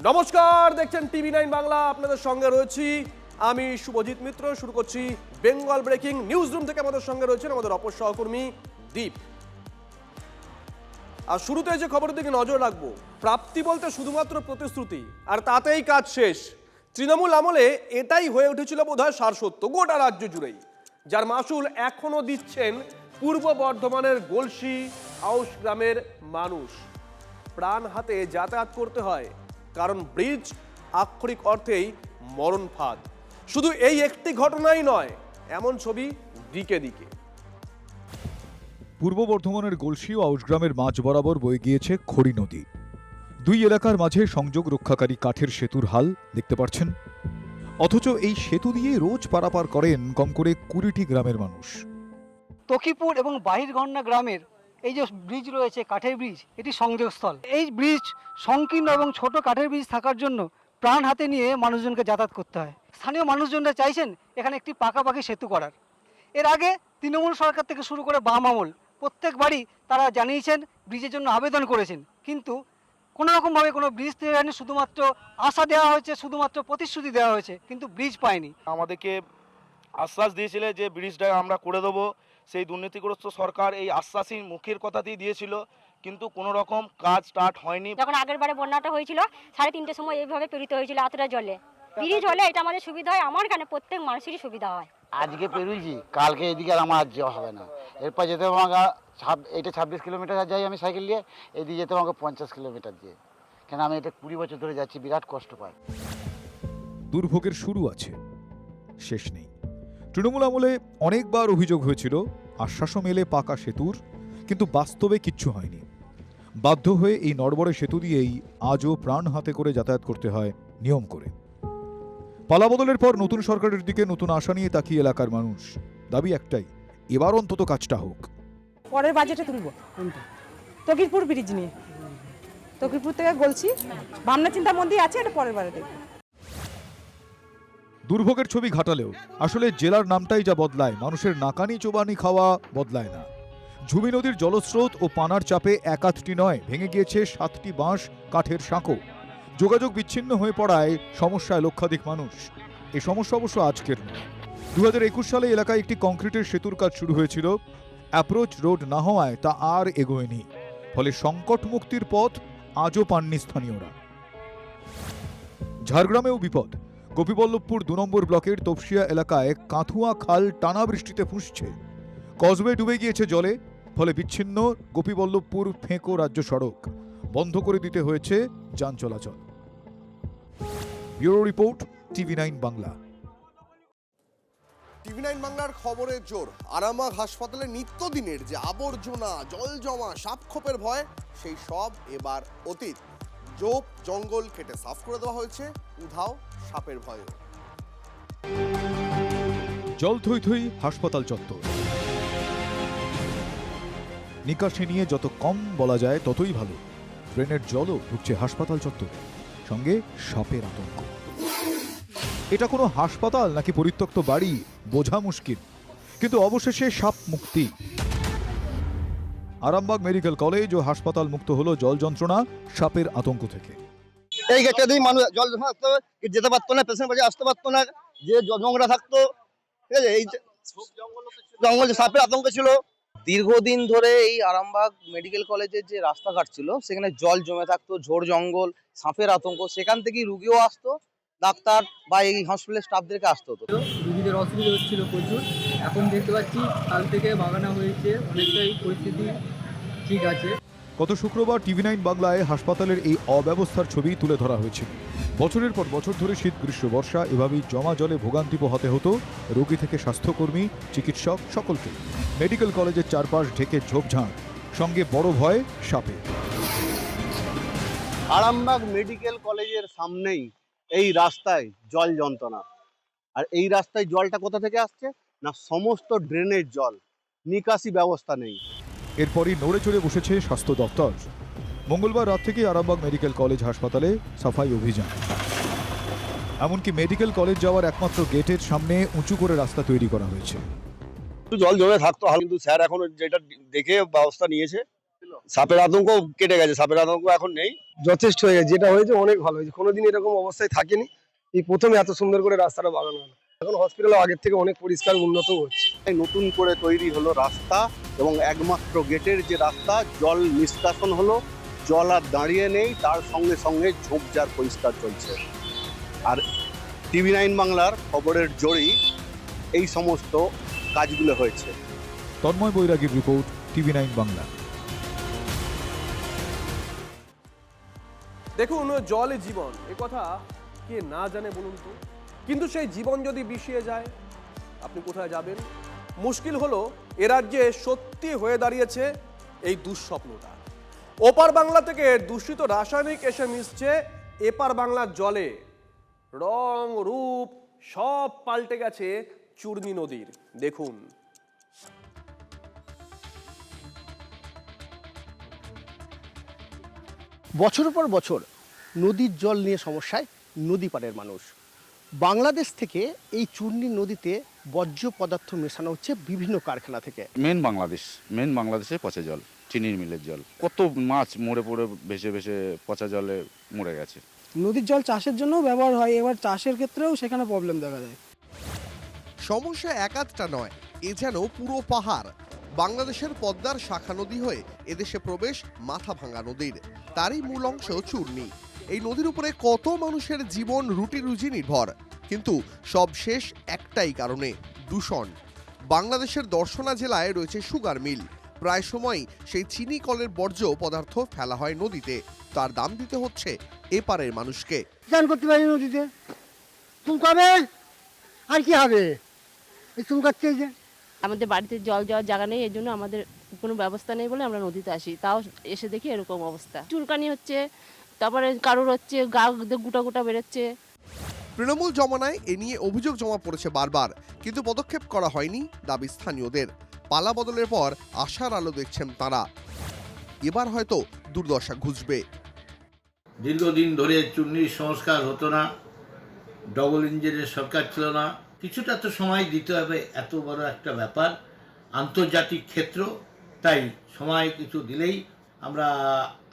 নমস্কার, দেখছেন টিভি9 বাংলা। আপনাদের সঙ্গে রয়েছি আমি শুভজিৎ মিত্র। শুরু করছি বেঙ্গল ব্রেকিং নিউজ রুম থেকে। আমাদের সঙ্গে রয়েছেন আমাদের অপর সহকর্মী দীপ। আর শুরুতে যে খবরের দিকে নজর রাখবো, প্রাপ্তি বলতে শুধুমাত্র প্রতিশ্রুতি আর তাতেই কাজ শেষ। তৃণমূল আমলে এটাই হয়ে উঠেছিল বোধহয় সারসত্য গোটা রাজ্য জুড়েই, যার মাসুল এখনো দিচ্ছেন পূর্ব বর্ধমানের গলসি আউশ গ্রামের মানুষ। প্রাণ হাতে যাতায়াত করতে হয়, কারণ ব্রিজ আক্ষরিক অর্থেই মরণ ফাঁদ। শুধু এই একটি ঘটনাই নয়, এমন ছবি দিকে দিকে। পূর্ব বর্ধমানের গলসি ও আউশগ্রামের মাঝ বরাবর বয়ে গিয়েছে খড়ি নদী। দুই এলাকার মাঝে সংযোগ রক্ষাকারী কাঠের সেতুর হাল দেখতে পাচ্ছেন। অথচ এই সেতু দিয়ে রোজ পারাপার করেন কম করে 20টি গ্রামের মানুষ। তকিপুর এবং বাহিরগন্না গ্রামের এই যে ব্রিজ রয়েছে, কাঠের ব্রিজ, এটি সংযোগস্থল। এই ব্রিজ সংকীর্ণ এবং ছোট কাঠের ব্রিজ থাকার জন্য প্রাণ হাতে নিয়ে মানুষজনকে যাতায়াত করতে হয়। স্থানীয় মানুষজনরা চাইছেন এখানে একটি পাকাপাকি সেতু করার। এর আগে তৃণমূল সরকার থেকে শুরু করে বাম আমল প্রত্যেকবারই তারা জানিয়েছেন, ব্রিজের জন্য আবেদন করেছেন, কিন্তু কোনো রকমভাবে কোনো ব্রিজ তৈরি হয়নি। শুধুমাত্র আশা দেওয়া হয়েছে, শুধুমাত্র প্রতিশ্রুতি দেওয়া হয়েছে, কিন্তু ব্রিজ পায়নি। আমাদেরকে আশ্বাস দিয়েছিল যে ব্রিজটা আমরা করে দেবো। সেই দুর্নীতিগ্রস্ত সরকার এই আশ্বাসী মুখের কথাতেই দিয়েছিল, কিন্তু কোনো রকম কাজ স্টার্ট হয়নি। যখন আগের বারে বন্যাটা হয়েছিল 3:30টার সময় এইভাবে পেরিতে হয়েছিল এতটা জলে। ব্রিজ হলে এটা আমাদের সুবিধা হয়, আমার এখানে প্রত্যেক মানুষেরই সুবিধা হয়। আজকে পেরুইছি, কালকে এদিকে আর আমার আজ যাওয়া হবে না। এরপর যেতে আমাকে এটা 26 কিলোমিটার যাই আমি সাইকেল নিয়ে, এদিকে যেতে আমাকে 50 কিলোমিটার দিয়ে। কেন আমি এটা 20 বছর ধরে যাচ্ছি, বিরাট কষ্ট পাই। দুর্ভোগের শুরু আছে, শেষ নেই। তৃণমূল আমলে অনেকবার অভিযোগ হয়েছিল, আশ্বাসও মেলে পাকা সেতুর, কিন্তু বাস্তবে কিচ্ছু হয়নি। বাধ্য হয়ে এই নড়বড়ে সেতু দিয়েই আজও প্রাণ হাতে করে যাতায়াত করতে হয় নিয়ম করে। পালাবদলের পর নতুন সরকারের দিকে নতুন আশা নিয়ে তাকিয়ে এলাকার মানুষ। দাবি একটাই, এবার অন্তত কাজটা হোক। পরের বাজেটে তুলব তকিরপুর ব্রিজ নিয়ে। তকিরপুর থেকে গলছি, ভাবনা চিন্তার মধ্যেই আছে, এটা পরের বারে দেখব। দুর্ভোগের ছবি ঘাটালেও আসলে জেলার নামটাই যা বদলায়, মানুষের নাকানি চোবানি খাওয়া বদলায় না। ঝুমি নদীর জলস্রোত ও পানার চাপে এক আধটি নয়, ভেঙে গিয়েছে 7টি বাঁশ, কাঠের সাঁকো। যোগাযোগ বিচ্ছিন্ন হয়ে পড়ায় সমস্যায় লক্ষাধিক মানুষ। এই সমস্যা অবশ্য আজকের নয়। 2021 সালে এলাকায় একটি কংক্রিটের সেতুর কাজ শুরু হয়েছিল। অ্যাপ্রোচ রোড না হওয়ায় তা আর এগোয়নি, ফলে সংকট মুক্তির পথ আজও পাননি স্থানীয়রা। ঝাড়গ্রামেও বিপদ। গোপীবল্লভপুর 2 নম্বর ব্লকের তপসিয়া এলাকায় কাঁথুয়া খাল টানা বৃষ্টিতে ফুঁসছে। কজওয়ে ডুবে গিয়েছে জলে, ফলে বিচ্ছিন্ন গোপীবল্লভপুর ফেঁকো রাজ্য সড়ক। বন্ধ করে দিতে হয়েছে যান চলাচল। Bureau report, TV nine Bangla. TV nine বাংলার খবরের জোর। আরামবাগ হাসপাতালে নিত্যদিনের যে আবর্জনা, জল জমা, সাপখোপের ভয়, সেই সব এবার অতীত। জোপ জঙ্গল কেটে সাফ করে দেওয়া হয়েছে, উধাও সাপের ভয়ও। জল থই থই হাসপাতাল চত্বর। নিকাশি নিয়ে যত কম বলা যায় ততই ভালো। ড্রেনের জলও ঢুকছে হাসপাতাল চত্বরে, সঙ্গে সাপের আতঙ্ক। এটা কোনো হাসপাতাল নাকি পরিত্যক্ত বাড়ি বোঝা মুশকিল, কিন্তু অবশেষে সাপ মুক্তি। আরামবাগ মেডিকেল কলেজ ও হাসপাতাল মুক্ত হলো জল যন্ত্রণা, সাপের আতঙ্ক থেকে। এই গেটটা দিয়ে মানুষ জল থাকতো, যেতে পারতো না, পেশেন্ট বাড়ি আসতে পারতো না, যে নোংরা থাকতো, ঠিক আছে। এই জঙ্গল সাপের আতঙ্ক ছিল দীর্ঘদিন ধরে। এই আরামবাগ মেডিকেল কলেজের যে রাস্তাঘাট ছিল, সেখানে জল জমে থাকতো, ঝোড় জঙ্গল, সাপের আতঙ্ক। সেখান থেকেই রুগীও আসতো, ডাক্তার বা এই হসপিটালের স্টাফদেরকে আসতে হতো। রুগীদের অসুবিধা হচ্ছিল প্রচুর। এখন দেখতে পাচ্ছি কাল থেকে বাগানো হয়েছে, অনেকটাই পরিস্থিতি ঠিক আছে। গত শুক্রবার টিভি9 বাংলায় হাসপাতালের এই অব্যবস্থার ছবি তুলে ধরা হয়েছিল। বছরের পর বছর ধরে শীত, গ্রীষ্ম, বর্ষা এভাবেই জমা জলে ভোগান্তি পোহাতে হতো রোগী থেকে স্বাস্থ্যকর্মী, চিকিৎসক সকলকে। মেডিকেল কলেজের চারপাশ ঢেকে ঝোপঝাড়, সঙ্গে বড় ভয় সাপে। আরামবাগ মেডিকেল কলেজের সামনেই এই রাস্তায় জল যন্ত্রণা। আর এই রাস্তায় জলটা কোথা থেকে আসছে না, সমস্ত ড্রেনের জল, নিকাশি ব্যবস্থা নেই। এরপরই নড়ে চড়ে বসেছে স্বাস্থ্য দপ্তর। মঙ্গলবার রাত থেকে আরামবাগ মেডিকেল কলেজ হাসপাতালে সাফাই অভিযান। এমনকি মেডিকেল কলেজ যাওয়ার একমাত্র গেটের সামনে উঁচু করে রাস্তা তৈরি করা হয়েছে। জল জমে থাকতো, কিন্তু স্যার এখন যেটা দেখে ব্যবস্থা নিয়েছে, সাপের আতঙ্ক কেটে গেছে, সাপের আতঙ্ক এখন নেই। যথেষ্ট হয়ে গেছে, যেটা হয়েছে অনেক ভালো হয়েছে, কোনোদিন এরকম অবস্থায় থাকেনি, এই প্রথমে এত সুন্দর করে রাস্তাটা বানানো হলো। এখন হসপিটাল আগের থেকে অনেক পরিষ্কার উন্নত হচ্ছে। নতুন করে তৈরি হলো রাস্তা এবং একমাত্র গেটের যে রাস্তা, জল নিষ্কাশন হলো, জল আর দাঁড়িয়ে নেই, তার সঙ্গে সঙ্গে ঝোপঝাড় পরিষ্কার চলছে। আর TV9 বাংলার খবরের জোরেই এই সমস্ত কাজগুলো হয়েছে। তন্ময় বৈরাগীর রিপোর্ট, TV9 বাংলা। দেখুন, জলে জীবন, এ কথা কে না জানে বলুন তো। কিন্তু সেই জীবন যদি বিষিয়ে যায়, আপনি কোথায় যাবেন? মুশকিল হলো এ রাজ্যে সত্যি হয়ে দাঁড়িয়েছে এই দুঃস্বপ্নটা। ওপার বাংলা থেকে দূষিত রাসায়নিক এসে মিশছে এপার বাংলার জলে। রং রূপ সব পাল্টে গেছে চূর্ণী নদীর। দেখুন। বছরের পর বছর নদীর জল নিয়ে সমস্যায় নদী পাড়ের মানুষ। বাংলাদেশ থেকে এই চূর্ণী নদীতে বর্জ্য পদার্থ মেশানো হচ্ছে বিভিন্ন কারখানা থেকে। মেন বাংলাদেশে পচা জল, চিনির মিলের জল। কত মাছ মরে পড়ে ভেসে ভেসে পচা জলে মরে গেছে। নদীর জল চাষের জন্যও ব্যবহার হয়, এবার চাষের ক্ষেত্রেও সেখানে প্রবলেম দেখা যায়। সমস্যা একাধটা নয়, এ যেন পুরো পাহাড়। বাংলাদেশের পদ্মার শাখা নদী হয়ে এদেশে প্রবেশ মাথাভাঙা নদীর, তারই মূল অংশ চূর্ণী। এই নদীর উপরে কত মানুষের জীবন রুটি রুজি নির্ভর, কিন্তু সব শেষ একটাই কারণে, দূষণ। বাংলাদেশের দর্শনা জেলায় রয়েছে সুগার মিল। প্রায় সময় সেই চিনি কলের বর্জ্য পদার্থ ফেলা হয় নদীতে, তার দাম দিতে হচ্ছে এপারের মানুষকে। স্নান করতে পারি নদীতে, চুলকাবে আর কি হবে, চুলকাচ্ছে। যে আমাদের বাড়িতে জল যাওয়ার জায়গা নেই, এই জন্য আমাদের কোনো ব্যবস্থা নেই বলে আমরা নদীতে আসি, তাও এসে দেখি এরকম অবস্থা। চুলকানি হচ্ছে, তারপরে কারোর হচ্ছে গা গোটা গোটা বেরোচ্ছে। তৃণমূল জমানায় এ নিয়ে অভিযোগ জমা পড়েছে বারবার, কিন্তু পদক্ষেপ করা হয়নি দাবি স্থানীয়দের। পালা বদলের পর আশার আলো দেখছেন তারা। এবার হয়তো দুর্দশা ঘুচবে। দীর্ঘদিন ধরে চূর্ণীর সংস্কার হতো না, ডবল ইঞ্জিনের সরকার ছিল না, কিছুটা তো সময় দিতে হবে, এত বড় একটা ব্যাপার, আন্তর্জাতিক ক্ষেত্র, তাই সময় কিছু দিলেই আমরা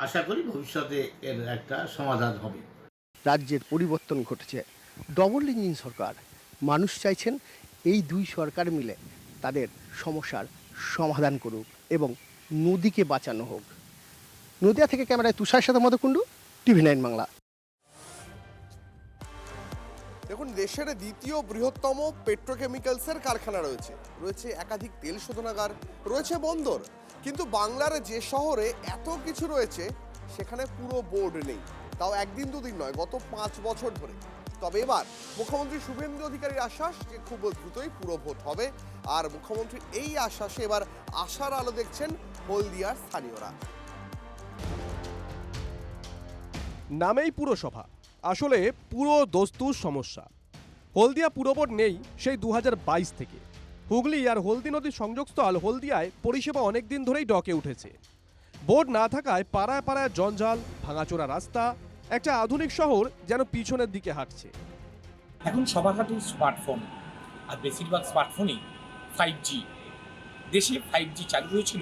আশা করি ভবিষ্যতে এর একটা সমাধান হবে। রাজ্যের পরিবর্তন ঘটেছে, ডবল ইঞ্জিন সরকার। মানুষ চাইছেন এই দুই সরকার মিলে তাদের সমস্যার সমাধান করুক এবং নদীকে বাঁচানো হোক। নদিয়া থেকে ক্যামেরায় তুষার সাথে মধুকুণ্ডু, TV9 বাংলা। দেখুন, দেশের দ্বিতীয় বৃহত্তম পেট্রোকেমিক্যালসের কারখানা রয়েছে একাধিক তেল শোধনাগার, রয়েছে বন্দর, কিন্তু বাংলার যে শহরে এত কিছু রয়েছে সেখানে পুরো বোর্ড নেই, তাও একদিন দুদিন নয়, গত 5 বছর ধরে। তবে এবার মুখ্যমন্ত্রী শুভেন্দু অধিকারীর আশ্বাস যে খুব দ্রুতই পুরো ভোট হবে, আর মুখ্যমন্ত্রীর এই আশ্বাসে এবার আশার আলো দেখছেন হলদিয়ার স্থানীয়রা। নামেই পুরসভা, আসলে পুরো দস্তুর সমস্যা। হলদিয়া পুরবোর্ড নেই সেই 2022 থেকে। হুগলি আর হলদি নদীর সংযোগস্থল হলদিয়ায় পরিষেবা অনেক দিন ধরেই ডকে উঠেছে। বোর্ড না থাকায় পাড়ায় পাড়ায় জঞ্জাল, ভাঙাচোরা রাস্তা, একটা আধুনিক শহর যেন পিছনের দিকে হাঁটছে। এখন সবার হাতে স্মার্টফোন, আর বেশিরভাগ স্মার্টফোনই 5G। দেশে 5G চালু হয়েছিল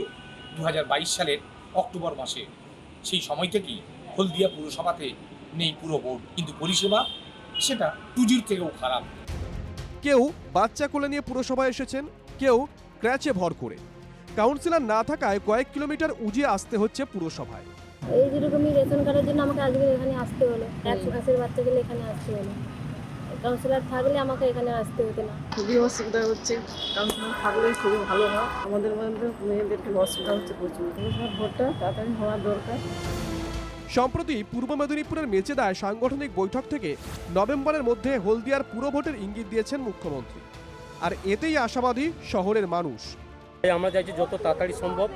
2022 সালের অক্টোবর মাসে। সেই সময় থেকেই হলদিয়া পুরসভাতে নেই পুরো বোর্ড, কিন্তু পরিষেবা সেটা 2Gর থেকেও খারাপ। কেউ বাচ্চা কোলে নিয়ে পুরসভায় এসেছেন, কেউ ক্র্যাচে ভর করে। কাউন্সিলর না থাকায় কয়েক কিলোমিটার উজিয়ে আসতে হচ্ছে পুরসভায়। এই যেরকমই রেশন কার্ডের জন্য আমাকে আজকে এখানে আসতে হলো, 100 মাসের বাচ্চা গেলে এখানে আসতে হলো। কাউন্সিলর থাকলে আমাকে এখানে আসতে হতো না। খুবই অসুবিধা হচ্ছে, কাউন্সিলর থাকলে খুবই ভালো হয়। আমাদের মধ্যে মেয়েদেরকে অসুবিধা হচ্ছে প্রচুর, ভোটটা তাড়াতাড়ি হওয়ার দরকার। সম্প্রতি পূর্ব মেদিনীপুরের মেচেদায় সাংগঠনিক বৈঠক থেকে নভেম্বরের মধ্যে হলদিয়ার পুরো ভোটের ইঙ্গিত দিয়েছেন মুখ্যমন্ত্রী, আর এতেই আশাবাদী শহরের মানুষ। আমরা চাইছি যত তাড়াতাড়ি সম্ভব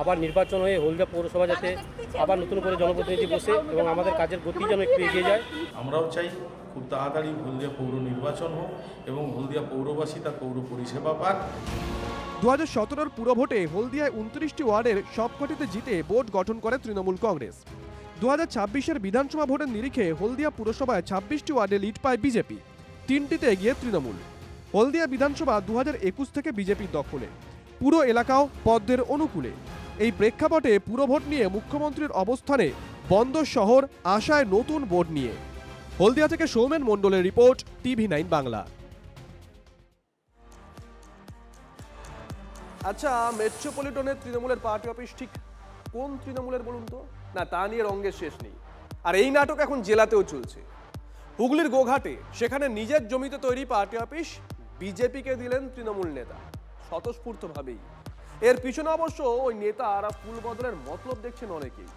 আবার নির্বাচন হয়ে হলদিয়া পৌরসভা যাতে আবার নতুন করে জনপ্রতিনিধি বসে এবং আমাদের কাজের গতি যেন একটু এগিয়ে যায়। আমরাও চাই খুব তাড়াতাড়ি হলদিয়া পৌর নির্বাচন হোক এবং হলদিয়া পৌরবাসী তার পৌর পরিষেবা পাক। 2017 পুরো ভোটে হলদিয়ায় 29টি ওয়ার্ডের সবকটিতে জিতে বোর্ড গঠন করে তৃণমূল কংগ্রেস। 2026 বিধানসভা ভোটের নিরিখে হলদিয়া পুরসভায় 26টি ওয়ার্ডে লিড পায় বিজেপি, 3টিতে এগিয়ে তৃণমূল। হলদিয়া বিধানসভা 2021 থেকে বিজেপির দখলে, পুরো এলাকাও পদ্মের অনুকূলে। এই প্রেক্ষাপটে পুরভোট নিয়ে মুখ্যমন্ত্রীর অবস্থানে বন্ধ শহর, আশায় নতুন বোর্ড নিয়ে। হলদিয়া থেকে সৌমেন মণ্ডলের রিপোর্ট, TV9 বাংলা। আচ্ছা, মেট্রোপলিটনের তৃণমূলের পার্টি অফিস ঠিক কোন তৃণমূলের বলুন তো? না, তা নিয়ে রঙ্গের শেষ নেই। আর এই নাটক এখন জেলাতেও চলছে। হুগলির গোঘাটে সেখানে নিজের জমিতে তৈরি পার্টি অফিস বিজেপিকে দিলেন তৃণমূল নেতা, স্বতঃস্ফূর্তভাবেই। এর পিছনে অবশ্য ওই নেতা আর ফুল বদলের মতলব দেখছেন অনেকেই।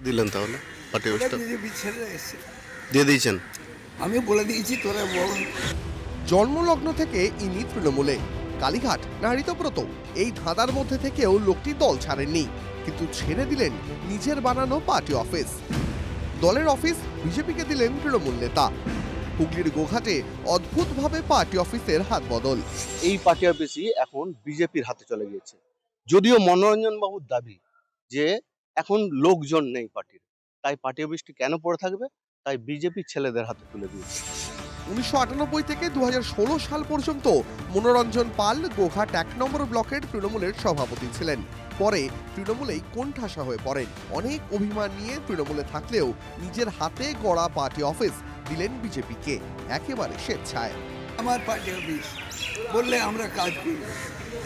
দিলেন তাহলে পার্টি অফিসটা বিজেপি ছেড়ে এসেছে, দিয়ে দিয়েছেন? আমি বলে দিয়েছি তোরা বল। জন্মলগ্ন থেকে ইনি তৃণমূলে, কালীঘাট না ঋতব্রত, এই ধাঁধার মধ্যে থেকেও লোকটি দল ছাড়েননি, কিন্তু ছেড়ে দিলেন নিজের বানানো পার্টি অফিস। দলের অফিস বিজেপিকে দিলেন তৃণমূল নেতা। হুগলির গোঘাটে অদ্ভুতভাবে পার্টি অফিসের হাত বদল। এই পার্টি অফিসই এখন বিজেপির হাতে চলে গিয়েছে। যদিও মনোরঞ্জন বাবুর দাবি যে এখন লোকজন নেই পার্টির, তাই পার্টি অফিসটি কেন পড়ে থাকবে, তাই বিজেপির ছেলেদের হাতে তুলে দিয়েছে। 1998 থেকে 2016 সাল পর্যন্ত মনোরঞ্জন পাল গোঘাট 1 নম্বর ব্লকের তৃণমূলের সভাপতি ছিলেন। পরে তৃণমূলেই কোণঠাসা হয়ে পড়েন। অনেক অভিমান নিয়ে তৃণমূলে থাকলেও নিজের হাতে গড়া পার্টি অফিস দিলেন বিজেপিকে, একেবারে স্বেচ্ছায়। আমার পার্টি অফিস বললে আমরা কাজ করি,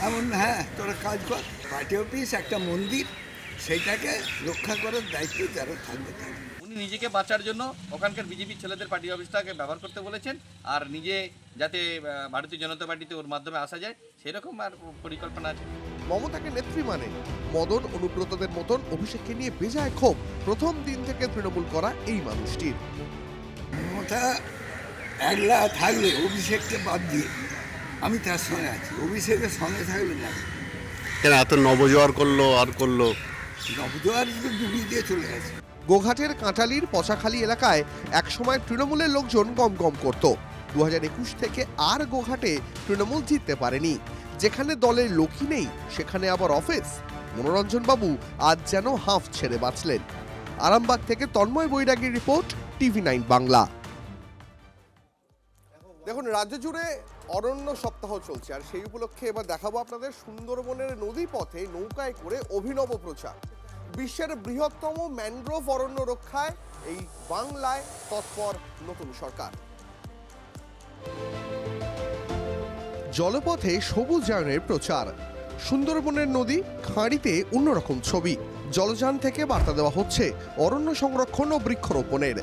এমন হ্যাঁ তোরা কাজ কর। পার্টি অফিস একটা মন্দির, সেইটাকে রক্ষা করার দায়িত্ব যারা থাকবে তারা। উনি নিজেকে বাঁচার জন্য ওখানকার বিজেপি ছেলেদের পার্টি অফিসটাকে ব্যবহার করতে বলেছেন, আর নিজে যাতে ভারতীয় জনতা পার্টিতে ওর মাধ্যমে আসা যায় সেরকম আর পরিকল্পনা আছে। মমতাকে নেত্রী মানে মদন, অনুব্রতদের মতন অভিষেককে নিয়ে বেজায় ক্ষোভ প্রথম দিন থেকে তৃণমূল করা এই মানুষটির। মমতা একলা থাকলে অভিষেককে বাদ দিয়ে আমি তার সঙ্গে আছি, অভিষেকের সঙ্গে থাকলে না। কেন এত নবজোয়ার করলো আর করলো? নবজোয়ার ডুবিয়ে দিয়ে চলে গেছে। গোঘাটের কাঁটালির পচাখালী এলাকায় একসময় তৃণমূলের লোকজন গম গম করত। 2021 থেকে আর গোঘাটে তৃণমূল জিততে পারেনি। যেখানে দলের লোকই নেই সেখানে আবার অফিস। মনোরঞ্জন বাবু আজ যেন হাঁফ ছেড়ে বাঁচলেন। আরামবাগ থেকে তন্ময় বৈরাগীর রিপোর্ট, TV9 বাংলা। দেখুন, রাজ্য জুড়ে অরণ্য সপ্তাহ চলছে, আর সেই উপলক্ষে এবার দেখাবো আপনাদের সুন্দরবনের নদী পথে নৌকায় করে অভিনব প্রচার। বিশ্বের বৃহত্তম ম্যানগ্রোভ অরণ্য রক্ষায় এই বাংলায় তৎপর নতুন সরকার। জলপথে সবুজায়নের প্রচার, সুন্দরবনের নদী খাঁড়িতে অন্যরকম ছবি। জলযান থেকে বার্তা দেওয়া হচ্ছে অরণ্য সংরক্ষণ ও বৃক্ষরোপণের।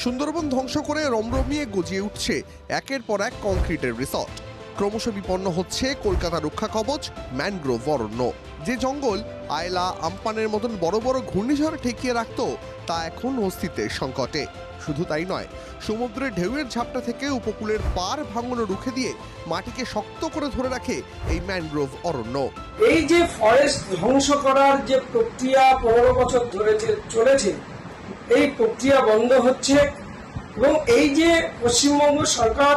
সুন্দরবন ধ্বংস করে রমরমিয়ে গজিয়ে উঠছে একের পর এক কংক্রিটের রিসর্ট। ক্রমশ বিপন্ন হচ্ছে কলকাতা রক্ষা কবচ ম্যানগ্রোভ অরণ্য। যে জঙ্গল আয়লা, আমপানের মতন বড় বড় ঘূর্ণিঝড় ঠেকিয়ে রাখত, তা এখন অস্তিত্বের সংকটে। শুধু তাই নয়, সমুদ্রের ঢেউয়ের ঝাপটা থেকে উপকূলের পার ভাঙন রুখে দিয়ে মাটিকে শক্ত করে ধরে রাখে এই ম্যানগ্রোভ অরণ্য। এই যে ফরেস্ট ধ্বংস করার যে প্রক্রিয়া 15 বছর ধরে চলেছে, এই প্রক্রিয়া বন্ধ হচ্ছে, এবং এই যে পশ্চিমবঙ্গ সরকার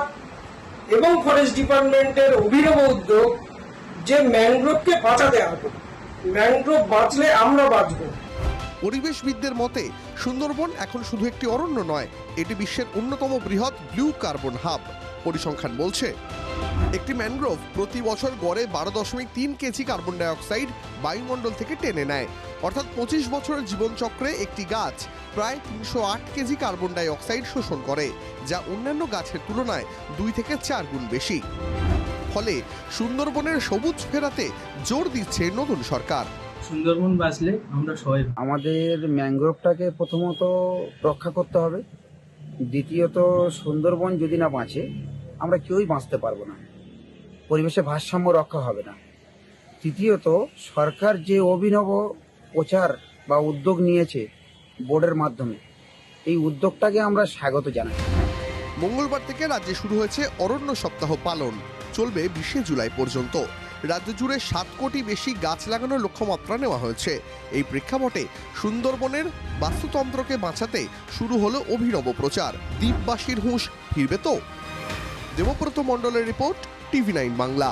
এবং ফরেস্ট ডিপার্টমেন্টের অভিনব উদ্যোগ যে ম্যানগ্রোভকে বাঁচাতে হবে, ম্যানগ্রোভ বাঁচলে আমরা বাঁচব। পরিবেশবিদদের মতে সুন্দরবন এখন শুধু একটি অরণ্য নয়, এটি বিশ্বের অন্যতম বৃহৎ ব্লু কার্বন হাব। পরিসংখ্যান বলছে একটি ম্যানগ্রোভ প্রতি বছর গড়ে 12.3 কেজি কার্বন ডাইঅক্সাইড বায়ুমণ্ডল থেকে টেনে নেয়। অর্থাৎ 25 বছরের জীবনচক্রে একটি গাছ প্রায় 308 কেজি কার্বন ডাইঅক্সাইড শোষণ করে, যা অন্যান্য গাছের তুলনায় 2 থেকে 4 গুণ বেশি। ফলে সুন্দরবনের সবুজ ফেরাতে জোর দিচ্ছে নতুন সরকার। সুন্দরবন বাঁচলে আমরা সবাই। আমাদের ম্যানগ্রোভটাকে প্রথমত রক্ষা করতে হবে, দ্বিতীয়ত সুন্দরবন যদি না বাঁচে আমরা কেউই বাঁচতে পারবো না, পরিবেশে ভারসাম্য রক্ষা হবে না। তৃতীয়ত সরকার যে অভিনব প্রচার বা উদ্যোগ নিয়েছে বোর্ডের মাধ্যমে, এই উদ্যোগটাকে আমরা স্বাগত জানাই। মঙ্গলবার থেকে রাজ্যে শুরু হয়েছে অরণ্য সপ্তাহ পালন, চলবে 20 জুলাই পর্যন্ত। রাজ্য জুড়ে 7 কোটি বেশি গাছ লাগানোর লক্ষ্যমাত্রা নেওয়া হয়েছে। এই প্রেক্ষাপটে সুন্দরবনের বাস্তুতন্ত্রকে বাঁচাতে শুরু হলো অভিনব প্রচার। দ্বীপবাসীর হুঁশ ফিরবে তো? দেবব্রত মণ্ডলের রিপোর্ট, TV9 বাংলা।